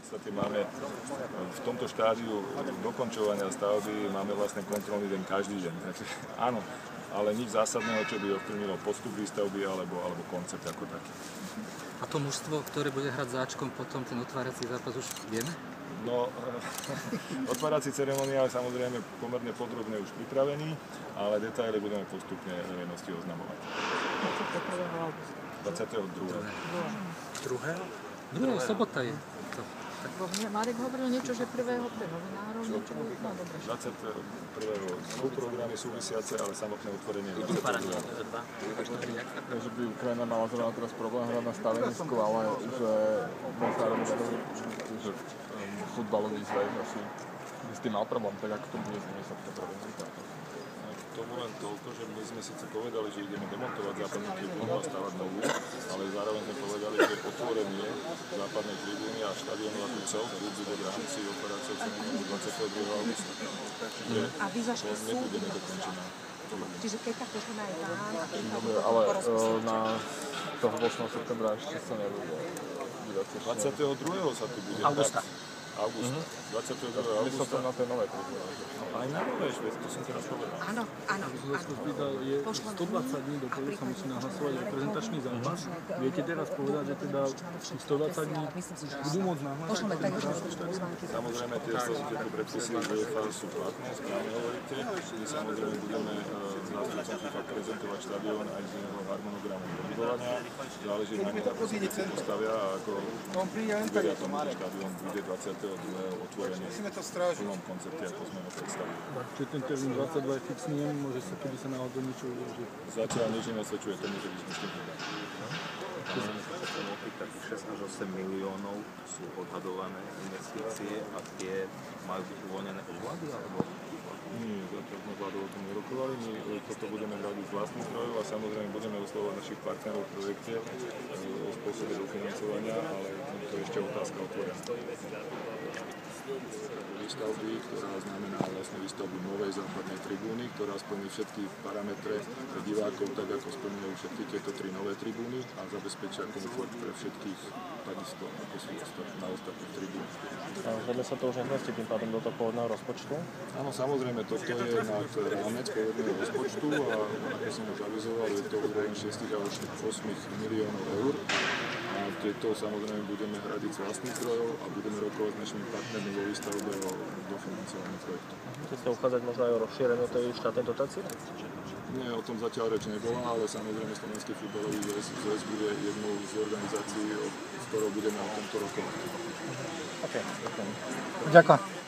podstate máme v tomto štádiu dokončovania stavby, máme vlastne kontrolný deň každý deň. Takže, áno, ale nič zásadného, čo by ovplyvnilo postup výstavby alebo koncept ako taký. A to mužstvo, ktoré bude hrať záčkom potom ten otvárací zápas, už vieme? No, otvárací ceremoniál je samozrejme pomerne podrobne už pripravený, ale detaily budeme postupne verejnosti oznamovať. 22. 2. sobota je to. Marek hovoril niečo, že 1. pre novinárov, niečo bude, no dobre. 21. sú programy súvisiace, ale samotné otvorenie je 22. Že by Ukrajina mala zrovna teraz problém hrať na stavenisku, ale že futbalový zväz asi s tým mal problém, tak ako to bude zniesať to problém. Tomu len toľko, že my sme síce povedali, že ideme demontovať západnú tribúnu a stavať novú, ale zároveň sme povedali, že otvorenie západnej tribúny a štadiónu ako celku bude v rámci operácie ceremoniálu 22. augusta. Čiže to nebudeme dokončené. Čiže keď tá pošlená je dán a keď tá ale na toho 8. septembra ešte sa nebude. 22. sa tu bude Augusta. Augusta. 22. augusta. Myslím to na tej novej tribúne. Aj na novej, to som teraz povedal. Áno. Je 120 dní do polu sa musí nahlasovať reprezentačný zápas. Viete teraz povedať, že teda 120 dní budú môcť nahlasovať? Samozrejme, tieto predpisy UEFA sú platné, správne hovoríte. My samozrejme budeme s nástupcom FIFA prezentovať štadión aj z jeho harmonogramom dobudovania. Záleží na nich, ako sa veci postavia a ako veria tomu, že štadión bude 22. otvorený v plnom koncepte, ako sme ho predstavili. Čiže ten termín 22 je fixný, nemôže sa, keby sa náhodou niečo uložiť. Zatiaľ nič nenasvedčuje tomu, že by sme s tým povedali. Takých 6 až 8 miliónov sú odhadované investície a tie majú byť uvoľnené od vlády, alebo? Nie, zatiaľ sme vládou o tom nerokovali, my toto budeme hradiť z vlastných zdrojov a samozrejme budeme oslovať našich partnerov v projekte o spôsobe dofinancovania, ale to je ešte otázka otvorená. Výstavby, ktorá znamená vlastne výstavbu novej západnej tribúny, ktorá splní všetky parametre pre divákov, tak ako splňujú všetky tieto tri nové tribúny a zabezpečia komfort pre všetkých takisto, ako sú na ostatných tribúnach. Zhodne sa to už nezmestí tým pádom do toho pôvodného rozpočtu? Áno, samozrejme, toto je nad rámec pôvodného rozpočtu a ako som už avizoval, je to úroveň 6 až 8 miliónov eur. A tieto samozrejme budeme hradiť z vlastných zdrojov a budeme rokovať s našimi partnermi vo výstavbe o dofinancovaní projektu. Chcete uchádzať možno aj o rozšírenie tej štátnej dotácie? Nie, o tom zatiaľ reč nebola, ale samozrejme Slovenský futbalový zväz bude jednou z organizácií, s ktorou budeme o tomto rokovať. OK, ďakujem. Ďakujem.